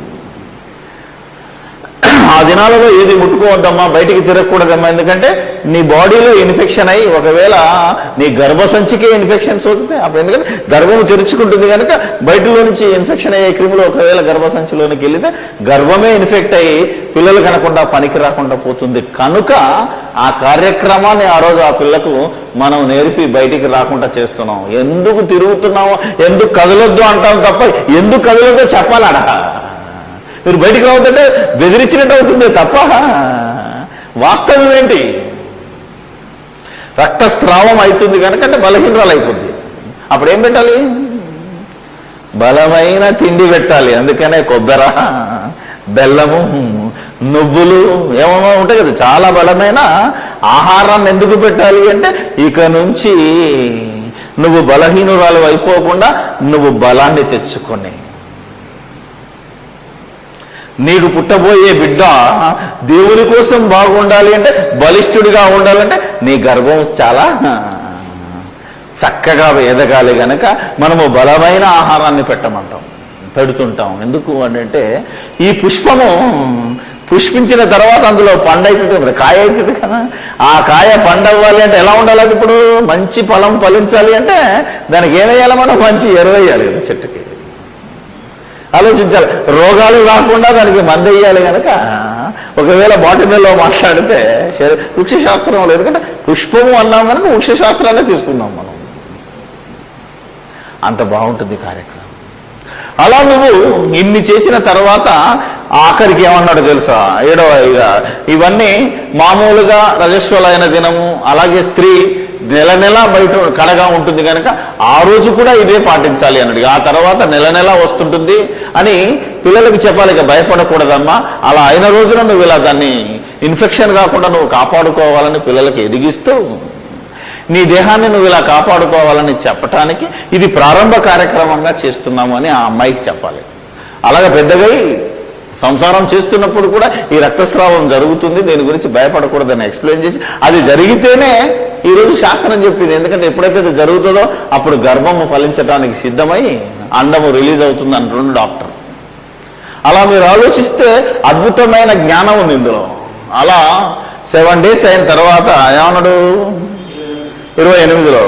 ఆ దినాలలో ఏది ముట్టుకోవద్దమ్మా, బయటికి తిరగకూడదమ్మా. ఎందుకంటే నీ బాడీలో ఇన్ఫెక్షన్ అయ్యి ఒకవేళ నీ గర్భసంచికే ఇన్ఫెక్షన్ సోకితే అప్పుడు, ఎందుకంటే గర్భం తెరుచుకుంటుంది కనుక బయటలో నుంచి ఇన్ఫెక్షన్ అయ్యే క్రిములు ఒకవేళ గర్భసంచిలోనికి వెళితే గర్భమే ఇన్ఫెక్ట్ అయ్యి పిల్లలు కనకుండా పనికి రాకుండా పోతుంది. కనుక ఆ కార్యక్రమాన్ని ఆ రోజు ఆ పిల్లకు మనం నేర్పి బయటికి రాకుండా చేస్తున్నాం. ఎందుకు తిరుగుతున్నామో, ఎందుకు కదలొద్దు అంటాం తప్ప ఎందుకు కదలొద్దో చెప్పాలడా. మీరు బయటికి రావద్దంటే బెదిరించినట్టు అవుతుంది తప్ప వాస్తవం ఏంటి? రక్తస్రావం అవుతుంది కనుకంటే బలహీనరాలు అయిపోద్ది. అప్పుడు ఏం పెట్టాలి? బలమైన తిండి పెట్టాలి. అందుకనే కొబ్బరి, బెల్లము, నువ్వులు ఏమేమో ఉంటాయి కదా, చాలా బలమైన ఆహారాన్ని ఎందుకు పెట్టాలి అంటే ఇక నుంచి నువ్వు బలహీనురాలు అయిపోకుండా నువ్వు బలాన్ని తెచ్చుకొని, నీకు పుట్టబోయే బిడ్డ దేవుని కోసం బాగుండాలి అంటే, బలిష్ఠుడిగా ఉండాలంటే నీ గర్భం చాలా చక్కగా ఎదగాలి కనుక మనము బలమైన ఆహారాన్ని పెడుతుంటాం. ఎందుకు అంటే ఈ పుష్పము పుష్పించిన తర్వాత అందులో పండు అవుతుంది, కాయ అవుతుంది కదా. ఆ కాయ పండవ్వాలి అంటే ఎలా ఉండాలి? అది ఇప్పుడు మంచి ఫలం ఫలించాలి అంటే దానికి ఏమేయాలి? మనం మంచి ఎరువేయాలి కదా చెట్టుకి. ఆలోచించాలి, రోగాలు రాకుండా దానికి మందు వేయాలి కనుక. ఒకవేళ బాటనీలో మాట్లాడితే వృక్షశాస్త్రం లేదు, ఎందుకంటే పుష్పము అన్నాం కనుక వృక్షశాస్త్రాన్ని తీసుకున్నాం మనం. అంత బాగుంటుంది కార్యక్రమం. అలా నువ్వు ఇన్ని చేసిన తర్వాత ఆఖరికి ఏమన్నాడు తెలుసా? 7వ ఇవన్నీ మామూలుగా రజస్వలైన దినము, అలాగే స్త్రీ నెల నెల బయట కడగా ఉంటుంది కనుక ఆ రోజు కూడా ఇదే పాటించాలి అన్నాడు. ఆ తర్వాత నెల నెల వస్తుంటుంది అని పిల్లలకి చెప్పాలి. ఇక భయపడకూడదమ్మా, అలా అయిన రోజున నువ్వు ఇలా దాన్ని ఇన్ఫెక్షన్ కాకుండా నువ్వు కాపాడుకోవాలని పిల్లలకి ఎదిగిస్తూ నీ దేహాన్ని నువ్వు ఇలా కాపాడుకోవాలని చెప్పటానికి ఇది ప్రారంభ కార్యక్రమంగా చేస్తున్నాము అని ఆ అమ్మాయికి చెప్పాలి. అలాగే పెద్దగా సంసారం చేస్తున్నప్పుడు కూడా ఈ రక్తస్రావం జరుగుతుంది, దీని గురించి భయపడకూడదని ఎక్స్ప్లెయిన్ చేసి అది జరిగితేనే ఈరోజు శాస్త్రం చెప్పింది. ఎందుకంటే ఎప్పుడైతే అది జరుగుతుందో అప్పుడు గర్భము ఫలించడానికి సిద్ధమై అండము రిలీజ్ అవుతుంది అంటున్నాడు డాక్టర్. అలా మీరు ఆలోచిస్తే అద్భుతమైన జ్ఞానం ఉంది ఇందులో. అలా 7 days అయిన తర్వాత ఏమన్నాడు 28లో,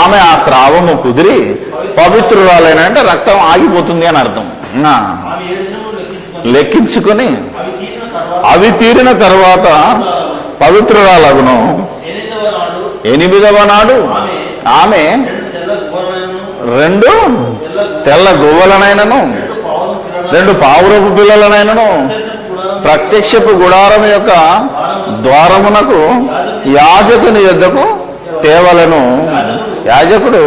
ఆమె ఆ స్రావము కుదిరి పవిత్రురాలైన, అంటే రక్తం ఆగిపోతుంది అని అర్థం. లెక్కించుకొని అవి తీరిన తర్వాత పవిత్రురాలగును. 8వ నాడు ఆమె 2 తెల్ల గువ్వలనైనను 2 పావురపు పిల్లలనైనను ప్రత్యక్షపు గుడారం యొక్క ద్వారమునకు యాజకుని యొద్దకు తేవలను. యాజకుడు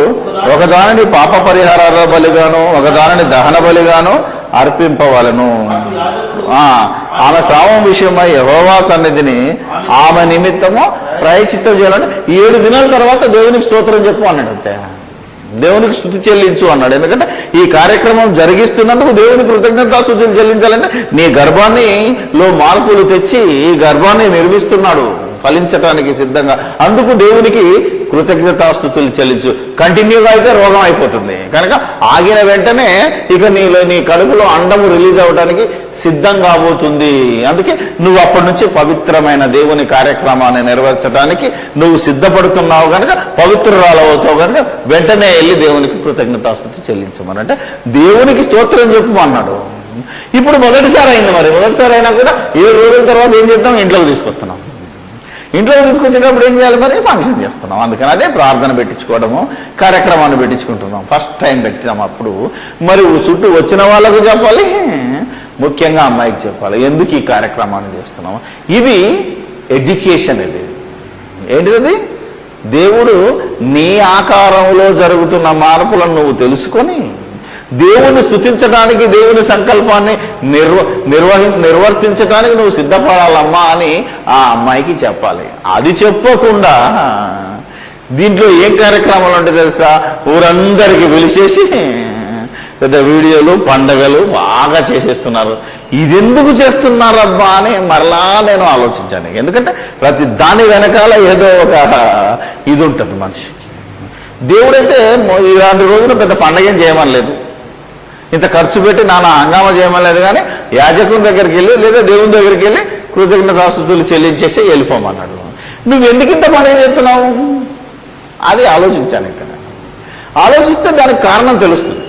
ఒకదానిని పాప పరిహారాల బలిగాను ఒకదానిని దహన బలిగాను అర్పింపవలను. ఆమె స్రావం విషయమై యెహోవా సన్నిధిని ఆమె నిమిత్తము ప్రాయశ్చిత్తం చేయాలని 7 దినాల తర్వాత దేవునికి స్తోత్రం చెప్పు అన్నాడు. అంతే, దేవునికి స్తుతి చెల్లించు అన్నాడు. ఎందుకంటే ఈ కార్యక్రమం జరిగిస్తున్నందుకు దేవునికి కృతజ్ఞతాస్తుతులు చెల్లించాలంటే నీ గర్భాన్నిలో మార్పులు తెచ్చి ఈ గర్భాన్ని నిర్మిస్తున్నాడు ఫలించటానికి సిద్ధంగా. అందుకు దేవునికి కృతజ్ఞతాస్తుతులు చెల్లించు. కంటిన్యూగా అయితే రోగం అయిపోతుంది కనుక ఆగిన వెంటనే ఇక నీ కడుపులో అండము రిలీజ్ అవ్వడానికి సిద్ధం కాబోతుంది. అందుకే నువ్వు అప్పటి నుంచి పవిత్రమైన దేవుని కార్యక్రమాన్ని నెరవేర్చడానికి నువ్వు సిద్ధపడుతున్నావు కనుక పవిత్రురాలవుతావు కనుక వెంటనే వెళ్ళి దేవునికి కృతజ్ఞతాస్తుతి చెల్లించమని, అంటే దేవునికి స్తోత్రం చెప్పమన్నాడు. ఇప్పుడు మొదటిసారి అయింది. మరి మొదటిసారి అయినా కూడా 7 రోజుల తర్వాత ఏం చేద్దాం, ఇంట్లోకి తీసుకొస్తున్నాం. ఇంట్లోకి తీసుకొచ్చేటప్పుడు ఏం చేయాలి, మరి ఫంక్షన్ చేస్తున్నాం. అందుకని అదే ప్రార్థన పెట్టించుకోవడము, కార్యక్రమాన్ని పెట్టించుకుంటున్నాం. ఫస్ట్ టైం పెట్టినాం. అప్పుడు మరి చుట్టూ వచ్చిన వాళ్ళకు చెప్పాలి, ముఖ్యంగా అమ్మాయికి చెప్పాలి ఎందుకు ఈ కార్యక్రమాన్ని చేస్తున్నాము. ఇది ఎడ్యుకేషన్. ఇది ఏంటిది, దేవుడు నీ ఆకారంలో జరుగుతున్న మార్పులను నువ్వు తెలుసుకొని దేవుని స్తుతించడానికి, దేవుని సంకల్పాన్ని నిర్వర్తించడానికి నువ్వు సిద్ధపడాలమ్మా అని ఆ అమ్మాయికి చెప్పాలి. అది చెప్పకుండా దీంట్లో ఏం కార్యక్రమాలు ఉంటాయి తెలుసా, ఊరందరికీ పిలిచేసి పెద్ద వీడియోలు పండగలు బాగా చేసేస్తున్నారు. ఇదెందుకు చేస్తున్నారబ్బా అని మరలా నేను ఆలోచించాను. ఎందుకంటే ప్రతి దాని వెనకాల ఏదో ఒక ఇది ఉంటుంది మనిషికి. దేవుడైతే ఇలాంటి రోజున పెద్ద పండగ ఏం చేయమనలేదు, ఇంత ఖర్చు పెట్టి నానా హంగామా చేయమలేదు. కానీ యాజకుని దగ్గరికి వెళ్ళి లేదా దేవుని దగ్గరికి వెళ్ళి కృతజ్ఞతాస్తుతులు చెల్లించేసి వెళ్ళిపోమన్నాడు. నువ్వు ఎందుకు ఇంత పండుగ చేస్తున్నావు అది ఆలోచించాను. ఇక్కడ ఆలోచిస్తే దానికి కారణం తెలుస్తుంది.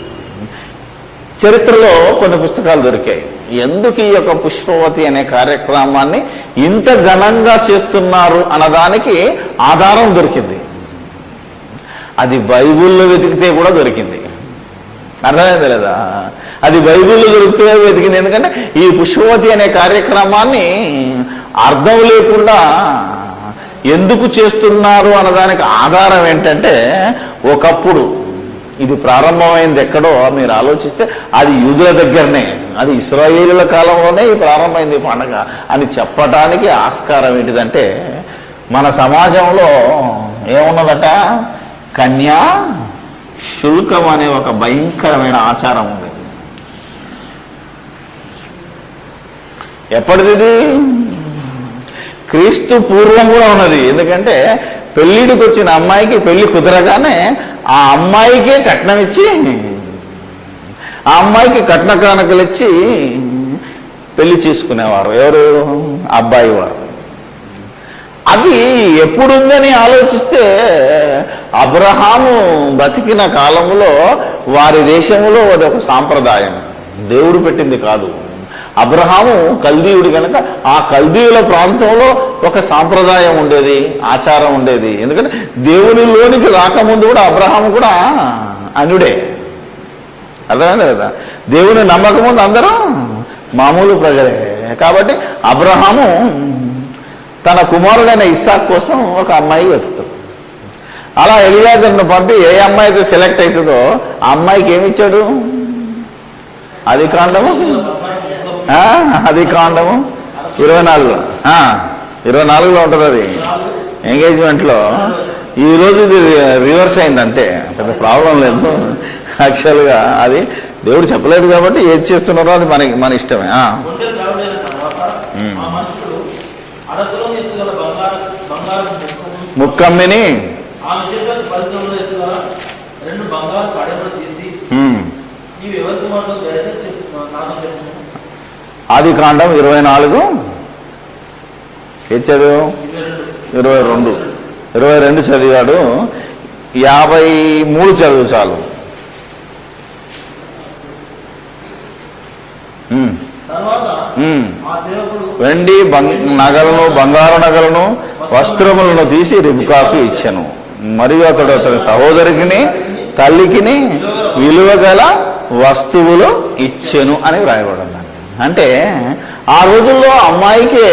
చరిత్రలో కొన్ని పుస్తకాలు దొరికాయి. ఎందుకు ఈ యొక్క పుష్పవతి అనే కార్యక్రమాన్ని ఇంత ఘనంగా చేస్తున్నారు అన్నదానికి ఆధారం దొరికింది. అది బైబిల్లో వెతికితే కూడా దొరికింది. అర్థమైంది లేదా, అది బైబిల్లో దొరికితే వెతికింది. ఎందుకంటే ఈ పుష్పవతి అనే కార్యక్రమాన్ని అర్థం లేకుండా ఎందుకు చేస్తున్నారు అన్నదానికి ఆధారం ఏంటంటే, ఒకప్పుడు ఇది ప్రారంభమైంది ఎక్కడో మీరు ఆలోచిస్తే అది యూదుల దగ్గరనే, అది ఇశ్రాయేలుల కాలంలోనే ఈ ప్రారంభమైంది పండగ అని చెప్పడానికి ఆస్కారం ఏంటిదంటే, మన సమాజంలో ఏమున్నదట, కన్యా శుల్కం అనే ఒక భయంకరమైన ఆచారం ఉంది. ఎప్పటిది, క్రీస్తు పూర్వం కూడా ఉన్నది. ఎందుకంటే పెళ్ళిడికి వచ్చిన అమ్మాయికి పెళ్లి కుదరగానే ఆ అమ్మాయికే కట్నం ఇచ్చి, ఆ అమ్మాయికి కట్న కానుకలు ఇచ్చి పెళ్లి చేసుకునేవారు. ఎవరు, అబ్బాయి వారు. అది ఎప్పుడుందని ఆలోచిస్తే అబ్రహాము బతికిన కాలంలో వారి దేశంలో అది ఒక సాంప్రదాయం, దేవుడు పెట్టింది కాదు. అబ్రహాము కల్దీయుడు కనుక ఆ కల్దీయుల ప్రాంతంలో ఒక సాంప్రదాయం ఉండేది, ఆచారం ఉండేది. ఎందుకంటే దేవునిలోనికి రాకముందు కూడా అబ్రహాము కూడా అన్యుడే. అర్థమైంది కదా, దేవుని నమ్మకముందు అందరూ మామూలు ప్రజలే. కాబట్టి అబ్రహాము తన కుమారుడైన ఇస్సాక్ కోసం ఒక అమ్మాయి వెతుకుతాడు. అలా ఎలియాజరును పంపి ఏ అమ్మాయి అయితే సెలెక్ట్ అవుతుందో ఆ అమ్మాయికి ఏమిచ్చాడు, ఆది కాండము 24లో ఉంటుంది అది ఎంగేజ్మెంట్లో. ఈరోజు ఇది రివర్స్ అయిందంటే పెద్ద ప్రాబ్లం లేదు. యాక్చువల్గా అది దేవుడు చెప్పలేదు కాబట్టి ఏది చేస్తున్నారో అది మన ఇష్టమే. ముక్కమ్మిని ఆది కాండం 24 ఏది చదువు 22 చదివాడు. 53 చదువు చాలు. వెండి నగలను బంగారు నగలను వస్త్రములను తీసి రిబ్కాకు ఇచ్చెను. మరియు అతడు అతని సహోదరికి తల్లికిని విలువ గల వస్తువులు ఇచ్చెను అని వ్రాయబడింది. అంటే ఆ రోజుల్లో అమ్మాయికే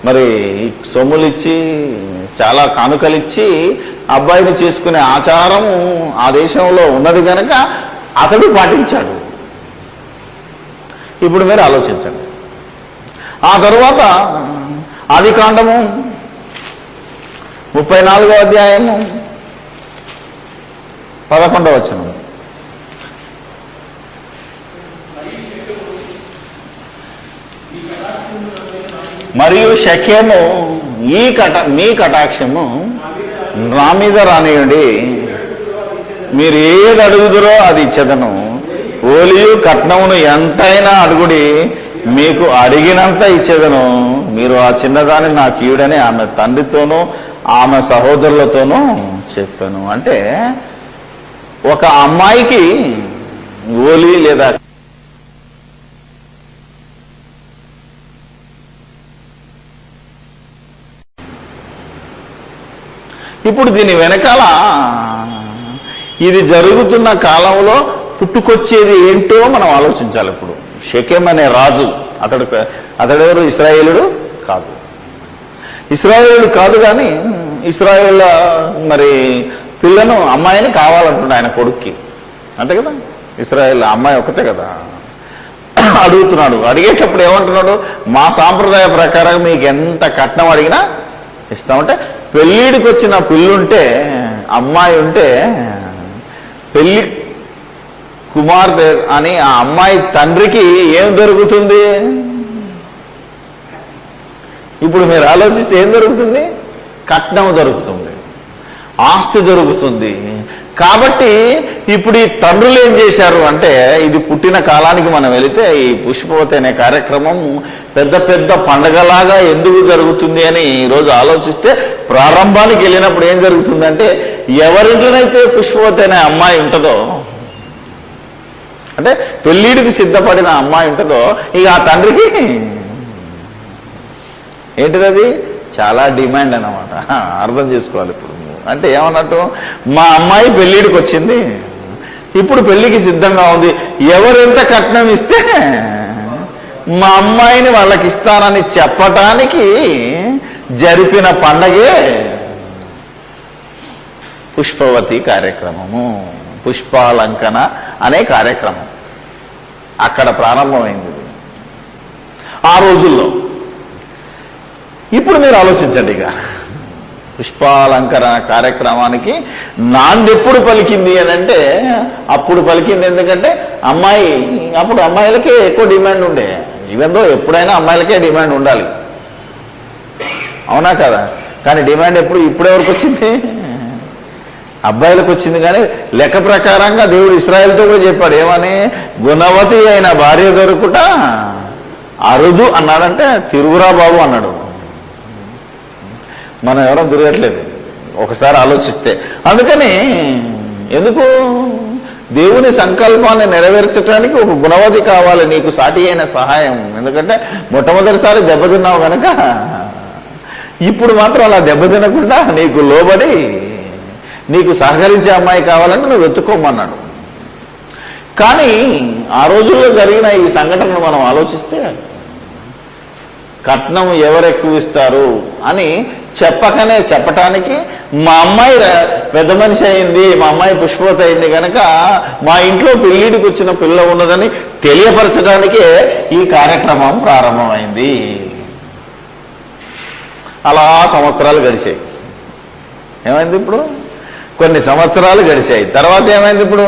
మరి సొమ్ములిచ్చి చాలా కానుకలిచ్చి అబ్బాయిని చేసుకునే ఆచారం ఆ దేశంలో ఉన్నది కనుక అతడు పాటించాడు. ఇప్పుడు మీరు ఆలోచించండి. ఆ తరువాత ఆది కాండము 34వ అధ్యాయము 11వ వచనం. మరియు షకేము మీ కటాక్షము నా మీద రానియండి, మీరు ఏది అడుగుదురో అది ఇచ్చేదను. ఓలియు కట్నమును ఎంతైనా అడుగుడి, మీకు అడిగినంత ఇచ్చేదను. మీరు ఆ చిన్నదాన్ని నాకు ఈడని ఆమె తండ్రితోనూ ఆమె సహోదరులతోనూ చెప్పాను. అంటే ఒక అమ్మాయికి ఓలి లేదా ఇప్పుడు దీని వెనకాల ఇది జరుగుతున్న కాలంలో పుట్టుకొచ్చేది ఏంటో మనం ఆలోచించాలి. ఇప్పుడు షెకెం అనే రాజు అతడెవరు? ఇశ్రాయేలుడు కాదు. ఇశ్రాయేలుడు కాదు కానీ ఇశ్రాయేల్ మరి పిల్లను అమ్మాయిని కావాలంటున్నాడు ఆయన కొడుక్కి, అంతే కదా. ఇశ్రాయేల్ అమ్మాయి ఒక్కతే కదా. అడుగుతున్నాడు. అడిగేటప్పుడు ఏమంటున్నాడు? మా సాంప్రదాయ ప్రకారం మీకు ఎంత కట్నం అడిగినా ఇస్తామంటే, పెళ్ళిడికి వచ్చిన పిల్లుంటే అమ్మాయి ఉంటే పెళ్లి కుమార్తె అని ఆ అమ్మాయి తండ్రికి ఏం దొరుకుతుంది? ఇప్పుడు మీరు ఆలోచిస్తే ఏం దొరుకుతుంది? కట్నం దొరుకుతుంది, ఆస్తి దొరుకుతుంది. కాబట్టి ఇప్పుడు ఈ తండ్రులు ఏం చేశారు అంటే, ఇది పుట్టిన కాలానికి మనం వెళితే ఈ పుష్పవతి అనే కార్యక్రమం పెద్ద పెద్ద పండగలాగా ఎందుకు జరుగుతుంది అని ఈరోజు ఆలోచిస్తే, ప్రారంభానికి వెళ్ళినప్పుడు ఏం జరుగుతుందంటే, ఎవరింట్లోనైతే పుష్పవతి అనే అమ్మాయి ఉంటుందో, అంటే పెళ్ళిడికి సిద్ధపడిన అమ్మాయి ఉంటుందో, ఇక ఆ తండ్రికి ఏంటిది? చాలా డిమాండ్ అన్నమాట. అర్థం చేసుకోవాలి. ఇప్పుడు అంటే ఏమన్నట్టు, మా అమ్మాయి పెళ్ళిడికి వచ్చింది, ఇప్పుడు పెళ్లికి సిద్ధంగా ఉంది, ఎవరెంత కట్నం ఇస్తే మా అమ్మాయిని వాళ్ళకి ఇస్తానని చెప్పటానికి జరిపిన పండగే పుష్పవతి కార్యక్రమము, పుష్పాలంకన అనే కార్యక్రమం అక్కడ ప్రారంభమైంది ఆ రోజుల్లో. ఇప్పుడు మీరు ఆలోచించండి, ఇక పుష్పాలంకరణ కార్యక్రమానికి నాందెప్పుడు పలికింది అని అంటే, అప్పుడు పలికింది. ఎందుకంటే అమ్మాయి అప్పుడు అమ్మాయిలకే ఎక్కువ డిమాండ్ ఉండే. ఈవెందో ఎప్పుడైనా అమ్మాయిలకే డిమాండ్ ఉండాలి, అవునా కదా. కానీ డిమాండ్ ఇప్పుడెవరికి వచ్చింది? అబ్బాయిలకు వచ్చింది. కానీ లెక్క ప్రకారంగా దేవుడు ఇశ్రాయేలుతో కూడా చెప్పాడు, ఏమని? గుణవతి అయిన భార్య దొరుకుట అరుదు అన్నాడంటే, తిరుగురా బాబు అన్నాడు. మనం ఎవరో తిరగట్లేదు ఒకసారి ఆలోచిస్తే. అందుకని ఎందుకు? దేవుని సంకల్పాన్ని నెరవేర్చడానికి ఒక గుణవతి కావాలి, నీకు సాటి అయిన సహాయం. ఎందుకంటే మొట్టమొదటిసారి దెబ్బతిన్నావు కనుక ఇప్పుడు మాత్రం అలా దెబ్బతినకుండా నీకు లోబడి నీకు సహకరించే అమ్మాయి కావాలంటే నువ్వు వెతుక్కోమన్నాడు. కానీ ఆ రోజుల్లో జరిగిన ఈ సంఘటనను మనం ఆలోచిస్తే, కట్నం ఎవరు ఎక్కువ ఇస్తారు అని చెప్పకనే చెప్పటానికి, మా అమ్మాయి పెద్ద మనిషి అయింది, మా అమ్మాయి పుష్పవతి అయింది కనుక మా ఇంట్లో పెళ్ళిడికి వచ్చిన పిల్ల ఉన్నదని తెలియపరచడానికే ఈ కార్యక్రమం ప్రారంభమైంది. అలా సంవత్సరాలు గడిచాయి. ఏమైంది? ఇప్పుడు కొన్ని సంవత్సరాలు గడిచాయి. తర్వాత ఏమైంది? ఇప్పుడు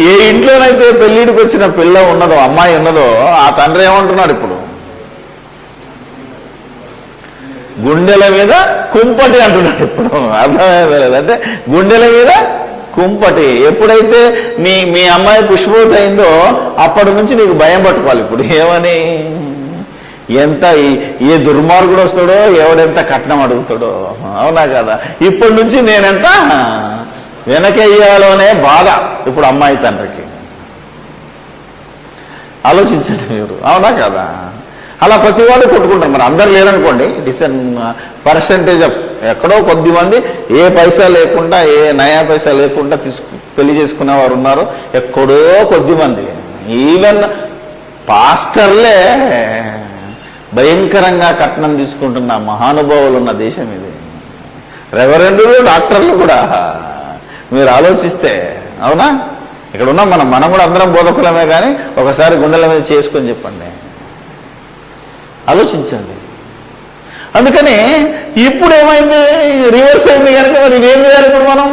ఏ ఇంట్లోనైతే పెళ్ళిడికి వచ్చిన పిల్ల ఉన్నదో, అమ్మాయి ఉన్నదో, ఆ తండ్రి ఏమంటున్నాడు? ఇప్పుడు గుండెల మీద కుంపటి అంటున్నాడు. ఇప్పుడు అర్థమైంది? అంటే గుండెల మీద కుంపటి. ఎప్పుడైతే మీ అమ్మాయి పుష్పవతి అయిందో అప్పటి నుంచి నీకు భయం పట్టుకోవాలి. ఇప్పుడు ఏమని, ఎంత ఏ దుర్మార్గుడు వస్తాడో, ఎవడెంత కట్నం అడుగుతాడో, అవునా కదా? ఇప్పటి నుంచి నేనెంత వెనకయ్యాలోనే బాధ ఇప్పుడు అమ్మాయి తండ్రికి. ఆలోచించండి మీరు, అవునా కదా? అలా ప్రతి వాడు కొట్టుకుంటారు. మరి అందరు లేరనుకోండి, it is an percentage of, ఎక్కడో కొద్ది మంది ఏ పైసా లేకుండా, ఏ నయా పైసా లేకుండా పెళ్లి చేసుకునేవారు ఉన్నారు, ఎక్కడో కొద్ది మంది. ఈవెన్ పాస్టర్లే భయంకరంగా కట్నం తీసుకుంటున్న మహానుభావులు ఉన్న దేశం ఇది. రెవరెండులు, డాక్టర్లు కూడా మీరు ఆలోచిస్తే, అవునా? ఇక్కడ ఉన్నాం మనం కూడా అందరం బోధకులమే, కానీ ఒకసారి గుండెల మీద చేసుకొని చెప్పండి, ఆలోచించండి. అందుకని ఇప్పుడు ఏమైంది, రివర్స్ అయింది కనుక మరి ఏం చేయాలి? ఇప్పుడు మనం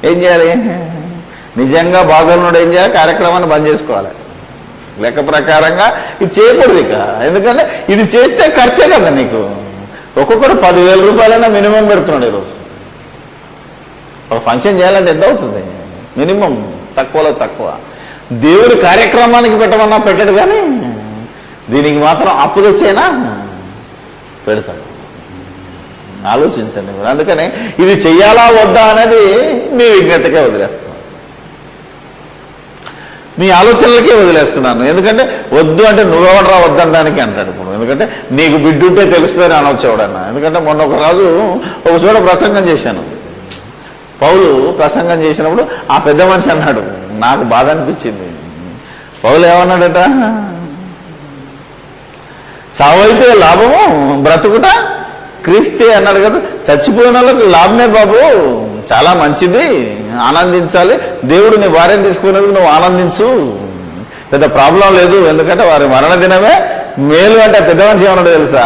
ఏం చేయాలి? నిజంగా బాధలున్నాడు ఏం చేయాలి? కార్యక్రమాన్ని బంద్ చేసుకోవాలి. లెక్క ప్రకారంగా ఇది చేయకూడదు ఇక. ఎందుకంటే ఇది చేస్తే ఖర్చే కదా నీకు. ఒక్కొక్కరు 10,000 రూపాయలైనా మినిమం పెడుతున్నాడు ఈరోజు. ఒక ఫంక్షన్ చేయాలంటే ఎంత అవుతుంది? మినిమం తక్కువలో తక్కువ. దేవుడి కార్యక్రమానికి పెట్టమన్నా పెట్టడు, కానీ దీనికి మాత్రం అప్పు తెచ్చైనా పెడతాడు. ఆలోచించండి మీరు. అందుకని ఇది చెయ్యాలా వద్దా అనేది మీ విజ్ఞతకే వదిలేస్తాను, మీ ఆలోచనలకే వదిలేస్తున్నాను. ఎందుకంటే వద్దు అంటే నువ్వెవడరా వద్దనడానికి అంటాడు ఇప్పుడు. ఎందుకంటే నీకు బిడ్డుంటే తెలుస్తుందని అనొచ్చు ఎవడన్నా. ఎందుకంటే మొన్న ఒక రోజు ఒక చోట ప్రసంగం చేశాను. పౌలు ప్రసంగం చేసినప్పుడు ఆ పెద్ద మనిషి అన్నాడు, నాకు బాధ అనిపించింది. పౌలు ఏమన్నాడట, చావైతే లాభము, బ్రతుకుట క్రీస్తే అన్నాడు కదా. చచ్చిపోయిన వాళ్ళకి లాభమే బాబు, చాలా మంచిది, ఆనందించాలి. దేవుడు నీ భార్యను తీసుకునేందుకు నువ్వు ఆనందించు, పెద్ద ప్రాబ్లం లేదు. ఎందుకంటే వారి మరణ దినమే మేలు. అంటే పెద్ద మనిషి ఏమన్నాడు తెలుసా,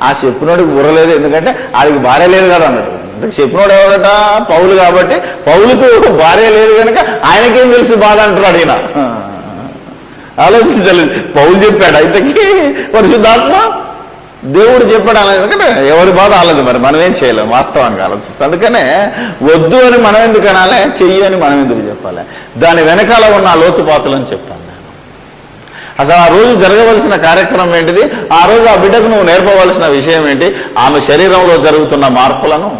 ఆ చెప్పినోడికి ఊరలేదు, ఎందుకంటే ఆడికి భార్య లేదు కదా అన్నాడు. అంటే చెప్పినోడు ఎవరట, పౌలు. కాబట్టి పౌలుకు భార్య లేదు కనుక ఆయనకేం తెలుసు బాధ అంటున్నాడు ఈయన. ఆలోచించలేదు, పౌలు చెప్పాడు, అయితే పరిశుద్ధాత్మ దేవుడు చెప్పాడు అలా. ఎందుకంటే ఎవరి బాధ ఆలేదు, మరి మనం ఏం చేయలేము వాస్తవానికి ఆలోచిస్తాం. అందుకనే వద్దు అని మనం ఎందుకు అనాలి, చెయ్యి అని మనం ఎందుకు చెప్పాలి? దాని వెనకాల ఉన్న లోతుపాతులని చెప్పాను నేను. అసలు ఆ రోజు జరగవలసిన కార్యక్రమం ఏంటిది, ఆ రోజు ఆ బిడ్డకు నువ్వు నేర్పవలసిన విషయం ఏంటి, ఆమె శరీరంలో జరుగుతున్న మార్పులను,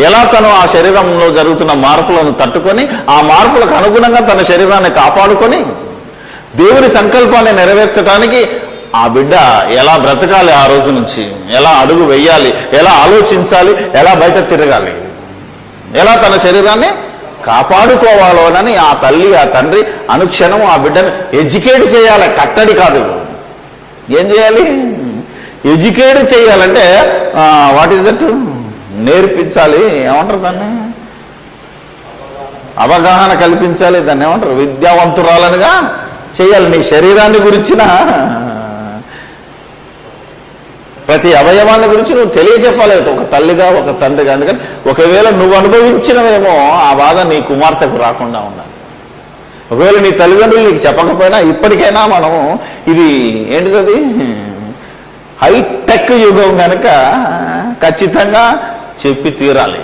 ఎలా తను ఆ శరీరంలో జరుగుతున్న మార్పులను తట్టుకొని ఆ మార్పులకు అనుగుణంగా తన శరీరాన్ని కాపాడుకొని దేవుని సంకల్పాన్ని నెరవేర్చడానికి ఆ బిడ్డ ఎలా బ్రతకాలి, ఆ రోజు నుంచి ఎలా అడుగు వెయ్యాలి, ఎలా ఆలోచించాలి, ఎలా బయట తిరగాలి, ఎలా తన శరీరాన్ని కాపాడుకోవాలోనని ఆ తల్లి ఆ తండ్రి అనుక్షణం ఆ బిడ్డను ఎడ్యుకేట్ చేయాలి, కట్టడి కాదు. ఏం చేయాలి? ఎడ్యుకేట్ చేయాలంటే వాట్ ఈస్ దట్, నేర్పించాలి. ఏమంటారు దాన్ని? అవగాహన కల్పించాలి. దాన్ని ఏమంటారు? విద్యావంతురాలనుగా చేయాలి. నీ శరీరాన్ని గురించిన ప్రతి అవయవాన్ని గురించి నువ్వు తెలియజెప్పాలి, ఒక తల్లిగా ఒక తండ్రిగా. అందుకని ఒకవేళ నువ్వు అనుభవించినవేమో ఆ బాధ నీ కుమార్తెకు రాకుండా ఉండాలి. ఒకవేళ నీ తల్లిదండ్రులు నీకు చెప్పకపోయినా ఇప్పటికైనా మనం, ఇది ఏంటిది, హైటెక్ యుగం కనుక ఖచ్చితంగా చెప్పి తీరాలి.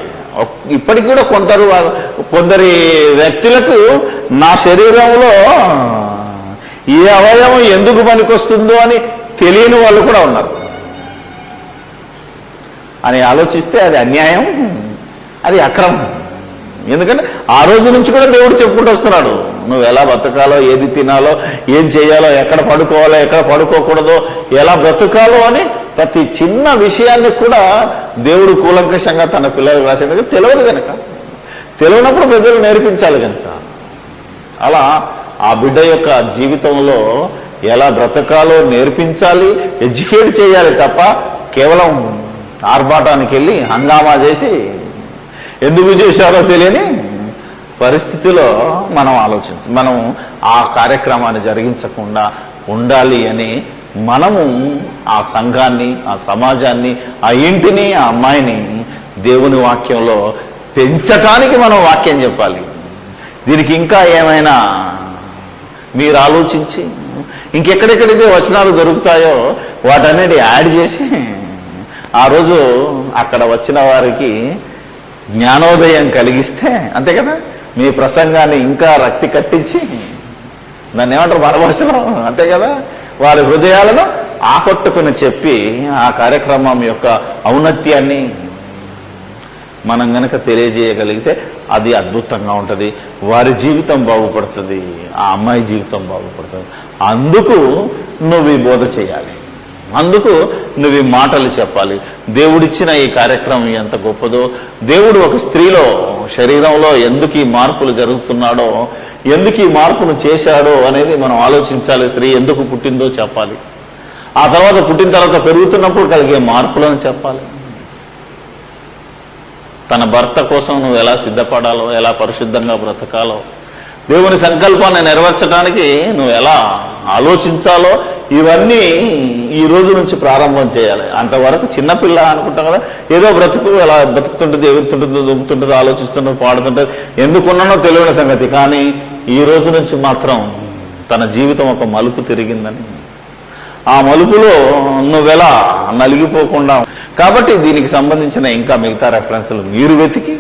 ఇప్పటికి కూడా కొందరి వ్యక్తులకు నా శరీరంలో ఏ అవయవం ఎందుకు పనికొస్తుందో అని తెలియని వాళ్ళు కూడా ఉన్నారు. అని ఆలోచిస్తే అది అన్యాయం, అది అక్రమం. ఎందుకంటే ఆ రోజు నుంచి కూడా దేవుడు చెప్పుకుంటూ వస్తున్నాడు, నువ్వు ఎలా బతకాలో, ఏది తినాలో, ఏం చేయాలో, ఎక్కడ పడుకోవాలో, ఎక్కడ పడుకోకూడదో, ఎలా బ్రతకాలో అని ప్రతి చిన్న విషయాన్ని కూడా దేవుడు కూలంకషంగా తన పిల్లలకు రాసేది. తెలియదు కనుక, తెలియనప్పుడు ప్రజలు నేర్పించాలి కనుక, అలా ఆ బిడ్డ యొక్క జీవితంలో ఎలా బ్రతకాలో నేర్పించాలి, ఎడ్యుకేట్ చేయాలి తప్ప కేవలం ఆర్భాటానికి వెళ్ళి హంగామా చేసి ఎందుకు చేశారో తెలియని పరిస్థితిలో మనం ఆ కార్యక్రమాన్ని జరిగించకుండా ఉండాలి అని మనము ఆ సంఘాన్ని, ఆ సమాజాన్ని, ఆ ఇంటిని, ఆ అమ్మాయిని దేవుని వాక్యంలో పెంచటానికి మనం వాక్యం చెప్పాలి. దీనికి ఇంకా ఏమైనా మీరు ఆలోచించి ఇంకెక్కడెక్కడైతే వచనాలు దొరుకుతాయో వాటన్నిటి యాడ్ చేసి ఆ రోజు అక్కడ వచ్చిన వారికి జ్ఞానోదయం కలిగిస్తే, అంతే కదా, మీ ప్రసంగాన్ని ఇంకా రక్తి కట్టించి, దాన్ని ఏమంటారు మన భాషలో, అంతే కదా, వారి హృదయాలను ఆకట్టుకుని చెప్పి ఆ కార్యక్రమం యొక్క ఔన్నత్యాన్ని మనం గనక తెలియజేయగలిగితే అది అద్భుతంగా ఉంటుంది. వారి జీవితం బాగుపడుతుంది, ఆ అమ్మాయి జీవితం బాగుపడుతుంది. అందుకు నువ్వు ఈ బోధ చేయాలి, అందుకు నువ్వు ఈ మాటలు చెప్పాలి. దేవుడిచ్చిన ఈ కార్యక్రమం ఎంత గొప్పదో, దేవుడు ఒక స్త్రీలో శరీరంలో ఎందుకు ఈ మార్పులు జరుగుతున్నాడో, ఎందుకు ఈ మార్పును చేశాడో అనేది మనం ఆలోచించాలి. స్త్రీ ఎందుకు పుట్టిందో చెప్పాలి, ఆ తర్వాత పుట్టిన తర్వాత పెరుగుతున్నప్పుడు కలిగే మార్పులను చెప్పాలి. తన భర్త కోసం నువ్వు ఎలా సిద్ధపడాలో, ఎలా పరిశుద్ధంగా బ్రతకాలో, దేవుని సంకల్పాన్ని నెరవేర్చడానికి నువ్వు ఎలా ఆలోచించాలో, ఇవన్నీ ఈ రోజు నుంచి ప్రారంభం చేయాలి. అంతవరకు చిన్నపిల్ల అనుకుంటాం కదా, ఏదో బ్రతుకు ఎలా బ్రతుకుతుంటుంది, ఎగురుతుంటుంది, దుంకుతుంటుంది, ఆలోచిస్తుంటుంది, పాడుతుంటుంది, ఎందుకున్నానో తెలియని సంగతి. కానీ ఈ రోజు నుంచి మాత్రం తన జీవితం ఒక మలుపు తిరిగిందని, ఆ మలుపులో నువ్వెలా నలిగిపోకుండా. కాబట్టి దీనికి సంబంధించిన ఇంకా మిగతా రెఫరెన్స్లు మీరు వెతికి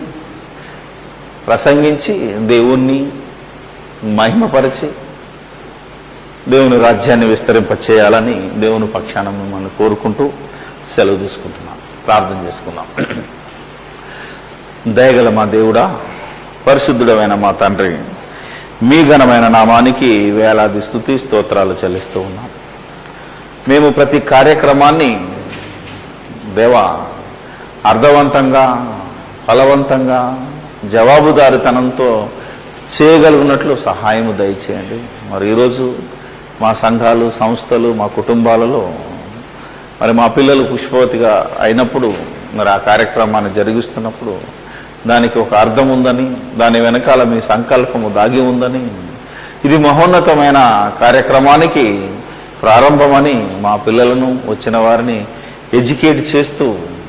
ప్రసంగించి దేవుణ్ణి మహిమపరిచి దేవుని రాజ్యాన్ని విస్తరింపచేయాలని దేవుని పక్షాన మిమ్మల్ని కోరుకుంటూ సెలవు తీసుకుంటున్నాం. ప్రార్థన చేసుకున్నాం. దయగల మా దేవుడా, పరిశుద్ధుడమైన మా తండ్రి, మీ ఘనమైన నామానికి వేలాది స్తుతి స్తోత్రాలు చెల్లిస్తూ ఉన్నాం. మేము ప్రతి కార్యక్రమాన్ని దేవా అర్థవంతంగా, ఫలవంతంగా, జవాబుదారితనంతో చేయగలిగినట్లు సహాయము దయచేయండి. మరి ఈరోజు మా సంఘాలు, సంస్థలు, మా కుటుంబాలలో మరి మా పిల్లలు పుష్పవతిగా అయినప్పుడు, మరి ఆ కార్యక్రమాన్ని జరిగిస్తున్నప్పుడు దానికి ఒక అర్థం ఉందని, దాని వెనకాల మీ సంకల్పము దాగి ఉందని, ఇది మహోన్నతమైన కార్యక్రమానికి ప్రారంభమని మా పిల్లలను, వచ్చిన వారిని ఎడ్యుకేట్ చేస్తూ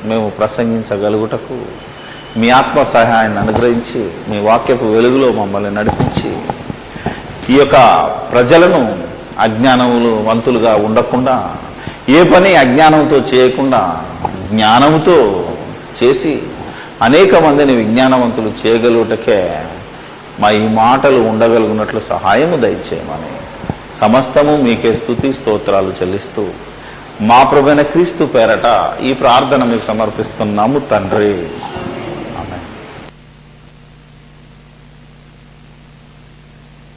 మేము ప్రసంగించగలుగుటకు మీ ఆత్మ సహాయాన్ని అనుగ్రహించి, మీ వాక్యపు వెలుగులో మమ్మల్ని నడిపించి, ఈ యొక్క ప్రజలను అజ్ఞానవంతులుగా ఉండకుండా, ఏ పని అజ్ఞానంతో చేయకుండా జ్ఞానంతో చేసి అనేక మందిని విజ్ఞానవంతులు చేయగలుగుటకే మా ఈ మాటలు ఉండగలుగునట్లు సహాయము దయచేయమని సమస్తము మీకే స్తుతి స్తోత్రాలు చెల్లిస్తూ మా ప్రభువైన క్రీస్తు పేరట ఈ ప్రార్థన మీకు సమర్పిస్తున్నాము తండ్రి.